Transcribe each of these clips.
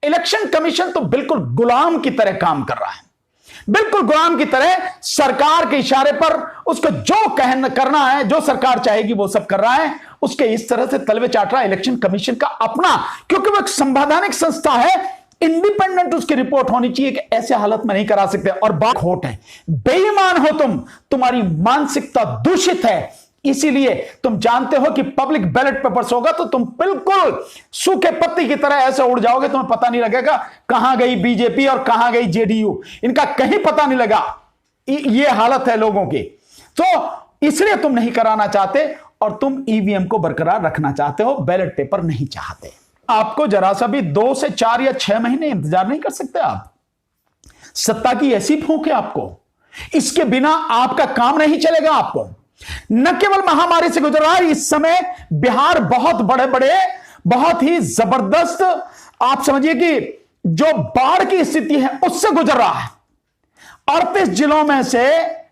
Election commission तो बिल्कुल गुलाम की तरह काम कर रहा है, बिल्कुल गुलाम की तरह सरकार के इशारे पर उसको जो करना है, जो सरकार चाहेगी वो सब कर रहा है। उसके इस तरह से तलवे चाट रहा है इलेक्शन कमीशन का अपना, क्योंकि वो एक संवैधानिक संस्था है, इंडिपेंडेंट उसकी रिपोर्ट होनी चाहिए कि ऐसे हालत में नहीं करा सकते। और बात खोट है, बेईमान हो तुम, तुम्हारी मानसिकता दूषित है, इसीलिए तुम जानते हो कि पब्लिक बैलेट पेपर्स होगा तो तुम बिल्कुल सूखे पत्ती की तरह ऐसे उड़ जाओगे, तुम्हें पता नहीं लगेगा कहां गई बीजेपी और कहां गई जेडीयू, इनका कहीं पता नहीं लगा। ये हालत है लोगों की, तो इसलिए तुम नहीं कराना चाहते और तुम ईवीएम को बरकरार रखना चाहते हो, बैलेट पेपर नहीं चाहते। आपको जरा सा भी 2 से 4 या 6 महीने इंतजार नहीं कर सकते आप? सत्ता की ऐसी भूख है आपको, इसके बिना आपका काम नहीं चलेगा। आपको न केवल महामारी से गुजर रहा है, इस समय बिहार बहुत बड़े बड़े, बहुत ही जबरदस्त, आप समझिए कि जो बाढ़ की स्थिति है उससे गुजर रहा है। 38 जिलों में से,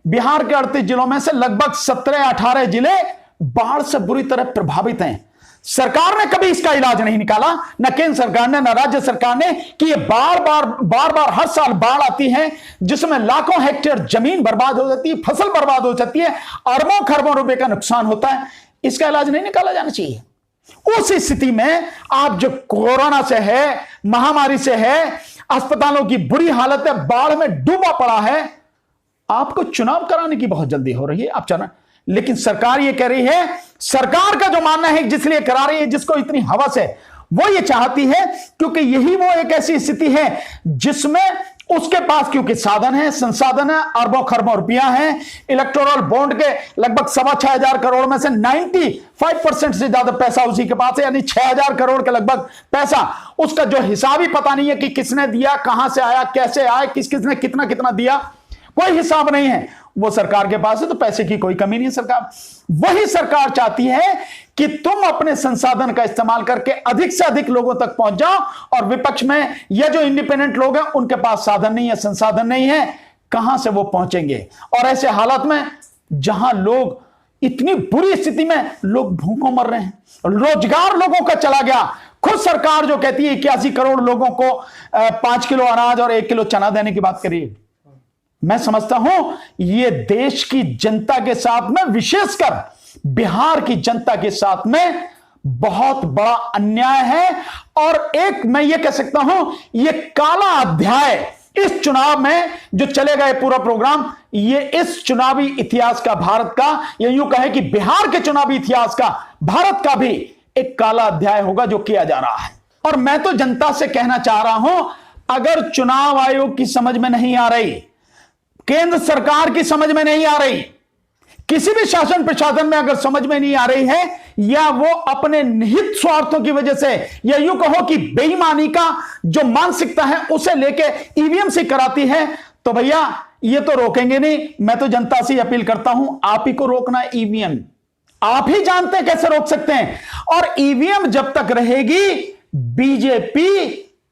बिहार के 38 जिलों में से लगभग 17-18 जिले बाढ़ से बुरी तरह प्रभावित हैं। सरकार ने कभी इसका इलाज नहीं निकाला, न केंद्र सरकार ने, न राज्य सरकार ने, कि ये बार बार हर साल बाढ़ आती है जिसमें लाखों हेक्टेयर जमीन बर्बाद हो जाती है, फसल बर्बाद हो जाती है, अरबों खरबों रुपए का नुकसान होता है। इसका इलाज नहीं निकाला जाना चाहिए। उस स्थिति में आप जो कोरोना से है, महामारी से है, अस्पतालों की बुरी हालत है, बाढ़ में डूबा पड़ा है, आपको चुनाव कराने की बहुत जल्दी हो रही है। आप चुनाव, लेकिन सरकार ये कह रही है, सरकार का जो मानना है जिसलिए करा रही है, जिसको इतनी हवस है, वो ये चाहती है क्योंकि यही वो एक ऐसी स्थिति है जिसमें उसके पास क्योंकि साधन है, संसाधन है, अरबों खरबों रुपया है, इलेक्टोरल बॉन्ड के लगभग 6,500 करोड़ में से 95% से ज्यादा पैसा उसी के पास है, यानी 6,000 करोड़ के लगभग पैसा, उसका जो हिसाब ही पता नहीं है कि किसने दिया, कहां से आया, कैसे आया, किसने कितना कितना दिया, कोई हिसाब नहीं है। वो सरकार के पास है तो पैसे की कोई कमी नहीं है। सरकार, वही सरकार चाहती है कि तुम अपने संसाधन का इस्तेमाल करके अधिक से अधिक लोगों तक पहुंच जाओ, और विपक्ष में ये जो इंडिपेंडेंट लोग हैं उनके पास साधन नहीं है, संसाधन नहीं है, कहां से वो पहुंचेंगे? और ऐसे हालात में जहां लोग, इतनी बुरी स्थिति में लोग भूखों मर रहे हैं, रोजगार लोगों का चला गया। खुद सरकार जो कहती है 81 करोड़ लोगों को 5 किलो अनाज और 1 किलो चना देने की बात करिए, मैं समझता हूं ये देश की जनता के साथ में, विशेषकर बिहार की जनता के साथ में बहुत बड़ा अन्याय है। और एक मैं ये कह सकता हूं, ये काला अध्याय इस चुनाव में जो चलेगा, ये पूरा प्रोग्राम, ये इस चुनावी इतिहास का, भारत का, ये यूं कहे कि बिहार के चुनावी इतिहास का, भारत का भी एक काला अध्याय होगा जो किया जा रहा है। और मैं तो जनता से कहना चाह रहा हूं, अगर चुनाव आयोग की समझ में नहीं आ रही, केंद्र सरकार की समझ में नहीं आ रही, किसी भी शासन प्रशासन में अगर समझ में नहीं आ रही है, या वो अपने निहित स्वार्थों की वजह से, या यूं कहो कि बेईमानी का जो मानसिकता है उसे लेके ईवीएम से कराती है, तो भैया ये तो रोकेंगे नहीं। मैं तो जनता से अपील करता हूं, आप ही को रोकना ईवीएम, आप ही जानते हैं कैसे रोक सकते हैं। और ईवीएम जब तक रहेगी, बीजेपी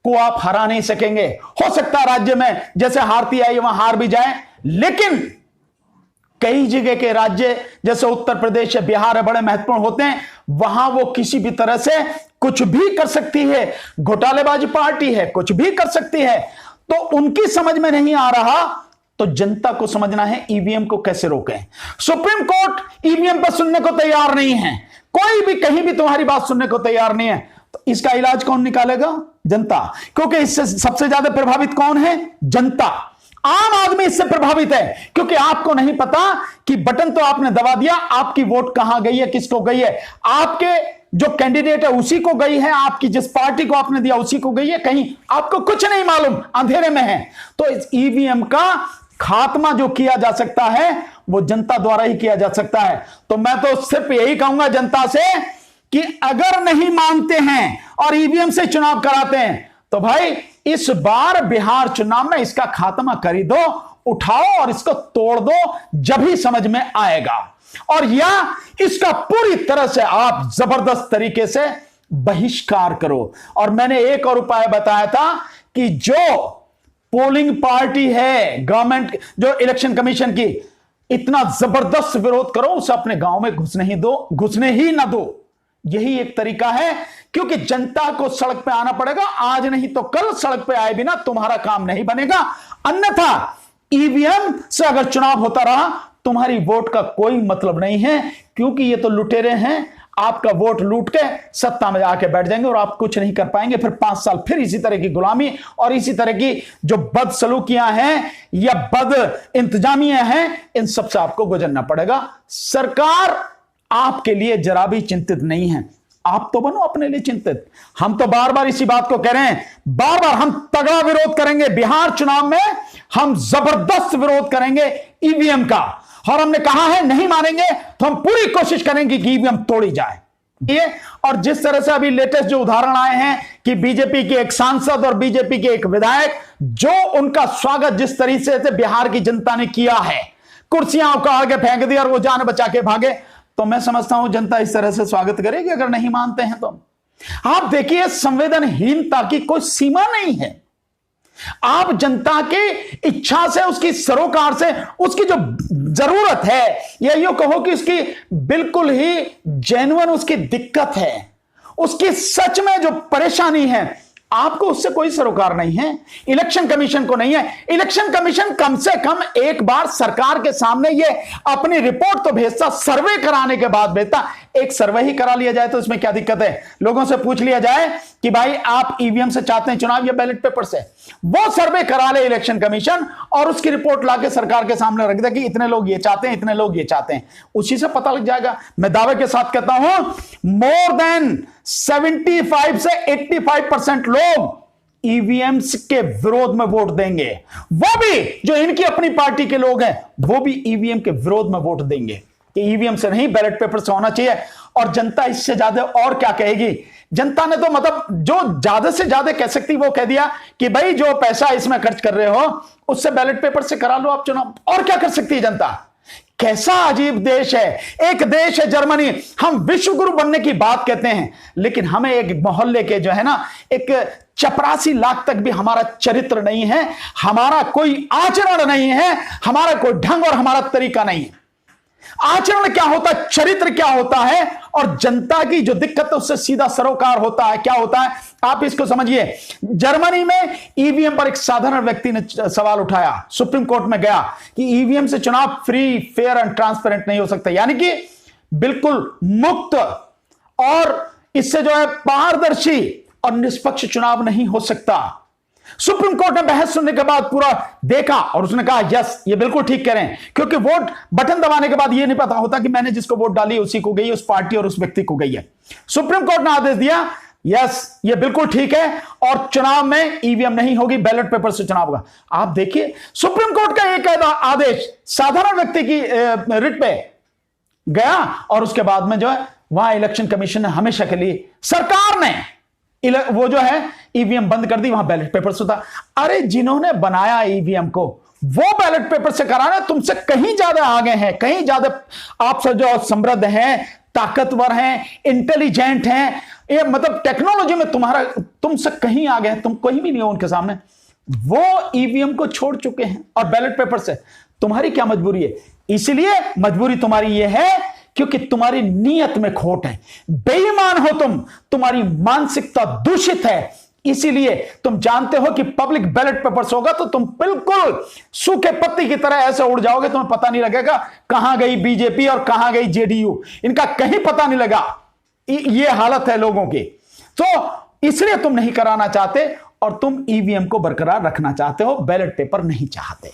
को आप हरा नहीं सकेंगे। हो सकता है राज्य में जैसे हारती आई वहां हार भी जाए, लेकिन कई जगह के राज्य जैसे उत्तर प्रदेश है, बिहार है, बड़े महत्वपूर्ण होते हैं, वहां वो किसी भी तरह से कुछ भी कर सकती है, घोटालेबाजी पार्टी है, कुछ भी कर सकती है। तो उनकी समझ में नहीं आ रहा, तो जनता को समझना है ईवीएम को कैसे रोकें। सुप्रीम कोर्ट ईवीएम पर सुनने को तैयार नहीं है, कोई भी कहीं भी तुम्हारी बात सुनने को तैयार नहीं है, तो इसका इलाज कौन निकालेगा? जनता, क्योंकि इससे सबसे ज्यादा प्रभावित कौन है? जनता, आम आदमी इससे प्रभावित है, क्योंकि आपको नहीं पता कि बटन तो आपने दबा दिया, आपकी वोट कहां गई है, किसको गई है, आपके जो कैंडिडेट है उसी को गई है, आपकी जिस पार्टी को आपने दिया उसी को गई है, कहीं आपको कुछ नहीं मालूम, अंधेरे में है। तो इस ईवीएम का खात्मा जो किया जा सकता है वो जनता द्वारा ही किया जा सकता है। तो मैं तो सिर्फ यही कहूंगा जनता से कि अगर नहीं मानते हैं और ईवीएम से चुनाव कराते हैं, तो भाई इस बार बिहार चुनाव में इसका खात्मा कर ही दो, उठाओ और इसको तोड़ दो, जब ही समझ में आएगा। और या इसका पूरी तरह से आप जबरदस्त तरीके से बहिष्कार करो। और मैंने एक और उपाय बताया था कि जो पोलिंग पार्टी है गवर्नमेंट, जो इलेक्शन कमीशन की, इतना जबरदस्त विरोध करो, उसे अपने गांव में घुसने ही ना दो। यही एक तरीका है, क्योंकि जनता को सड़क पे आना पड़ेगा। आज नहीं तो कल सड़क पे आए बिना तुम्हारा काम नहीं बनेगा। अन्यथा ईवीएम से अगर चुनाव होता रहा, तुम्हारी वोट का कोई मतलब नहीं है, क्योंकि ये तो लुटेरे हैं। आपका वोट लूट के सत्ता में आके बैठ जाएंगे और आप कुछ नहीं कर पाएंगे। फिर 5 साल फिर इसी तरह की गुलामी और इसी तरह की जो बदसलूकियां हैं या बद इंतजामियां हैं, इन सब से आपको गुजरना पड़ेगा। सरकार आपके लिए जरा भी चिंतित नहीं है। आप तो बनो अपने लिए चिंतित। हम तो बार बार इसी बात को कह रहे हैं, बार बार हम तगड़ा विरोध करेंगे। बिहार चुनाव में हम जबरदस्त विरोध करेंगे ईवीएम का, और हमने कहा है नहीं मानेंगे तो हम पूरी कोशिश करेंगे कि ईवीएम तोड़ी जाए। ये और जिस तरह से अभी लेटेस्ट जो उदाहरण आए हैं कि बीजेपी के एक सांसद और बीजेपी के एक विधायक, जो उनका स्वागत जिस तरीके से बिहार की जनता ने किया है, कुर्सियां उखाड़ के फेंक दी और वो जान बचा के भागे, तो मैं समझता हूं जनता इस तरह से स्वागत करेगी। अगर नहीं मानते हैं तो आप देखिए, संवेदनहीनता की कोई सीमा नहीं है। आप जनता की इच्छा से, उसकी सरोकार से, उसकी जो जरूरत है या यूं कहो कि उसकी बिल्कुल ही जेन्युइन उसकी दिक्कत है, उसकी सच में जो परेशानी है, आपको उससे कोई सरोकार नहीं है। इलेक्शन कमीशन को नहीं है। इलेक्शन कमीशन कम से कम एक बार सरकार के सामने ये अपनी रिपोर्ट तो भेजता, सर्वे कराने के बाद भेजता। एक सर्वे ही करा लिया जाए तो इसमें क्या दिक्कत है? लोगों से पूछ लिया जाए कि भाई आप ईवीएम से चाहते हैं चुनाव या बैलेट पेपर से, वो सर्वे करा ले इलेक्शन कमीशन और उसकी रिपोर्ट लाके सरकार के सामने रख दे कि इतने लोग ये चाहते हैं, इतने लोग ये चाहते हैं। उसी से पता लग जाएगा। मैं दावे के साथ कहता हूं, मोर देन 75 से 85% लोग ईवीएम के विरोध में वोट देंगे। वो भी जो इनकी अपनी पार्टी के लोग हैं, वो भी ईवीएम के विरोध में वोट देंगे कि ईवीएम से नहीं, बैलेट पेपर से होना चाहिए। और जनता इससे ज्यादा और क्या कहेगी? जनता ने तो मतलब जो ज्यादा से ज्यादा कह सकती वो कह दिया कि भाई जो पैसा इसमें खर्च कर रहे हो उससे बैलेट पेपर से करा लो आप चुनाव। और क्या कर सकती है जनता? कैसा अजीब देश है। एक देश है जर्मनी, हम विश्व गुरु बनने की बात कहते हैं, लेकिन हमें एक मोहल्ले के जो है ना, एक 84 लाख तक भी हमारा चरित्र नहीं है, हमारा कोई आचरण नहीं है, हमारा कोई ढंग और हमारा तरीका नहीं है। आचरण क्या होता है, चरित्र क्या होता है, और जनता की जो दिक्कत है उससे सीधा सरोकार होता है। क्या होता है आप इसको समझिए। जर्मनी में ईवीएम पर एक साधारण व्यक्ति ने सवाल उठाया, सुप्रीम कोर्ट में गया कि ईवीएम से चुनाव फ्री, फेयर एंड ट्रांसपेरेंट नहीं हो सकता, यानी कि बिल्कुल मुक्त और इससे जो है पारदर्शी और निष्पक्ष चुनाव नहीं हो सकता। सुप्रीम कोर्ट ने बहस सुनने के बाद पूरा देखा और उसने कहा यस, ये बिल्कुल ठीक कह रहे हैं, क्योंकि वोट बटन दबाने के बाद ये नहीं पता होता कि मैंने जिसको वोट डाली उसी को गई है, उस पार्टी और उस व्यक्ति को गई है। सुप्रीम कोर्ट ने आदेश दिया यस, ये बिल्कुल ठीक है और चुनाव में ईवीएम नहीं होगी, बैलेट पेपर से चुनाव होगा। आप देखिए सुप्रीम कोर्ट का एक आदेश साधारण व्यक्ति की रिट पे गया और उसके बाद में जो है वहां इलेक्शन कमीशन ने हमेशा के लिए, सरकार ने वो जो है ईवीएम बंद कर दी, वहां बैलेट पेपर से था। अरे जिन्होंने बनाया ईवीएम को वो बैलेट पेपर से कराना तुमसे कहीं ज्यादा आगे हैं, कहीं ज्यादा आप सब जो समृद्ध हैं, ताकतवर हैं, इंटेलिजेंट हैं, ये मतलब टेक्नोलॉजी में तुमसे कहीं आगे हैं, तुम कोई भी नहीं हो उनके सामने। वो ईवीएम को छोड़ चुके हैं और बैलेट पेपर से तुम्हारी क्या मजबूरी है? इसलिए मजबूरी तुम्हारी ये है क्योंकि तुम्हारी नीयत में खोट है, बेईमान हो तुम, तुम्हारी मानसिकता दूषित है। इसीलिए तुम जानते हो कि पब्लिक बैलेट पेपर्स होगा तो तुम बिल्कुल सूखे पत्ती की तरह ऐसे उड़ जाओगे, तुम्हें पता नहीं लगेगा कहां गई बीजेपी और कहां गई जेडीयू, इनका कहीं पता नहीं लगा। ये हालत है लोगों की। तो इसलिए तुम नहीं कराना चाहते और तुम ईवीएम को बरकरार रखना चाहते हो, बैलेट पेपर नहीं चाहते।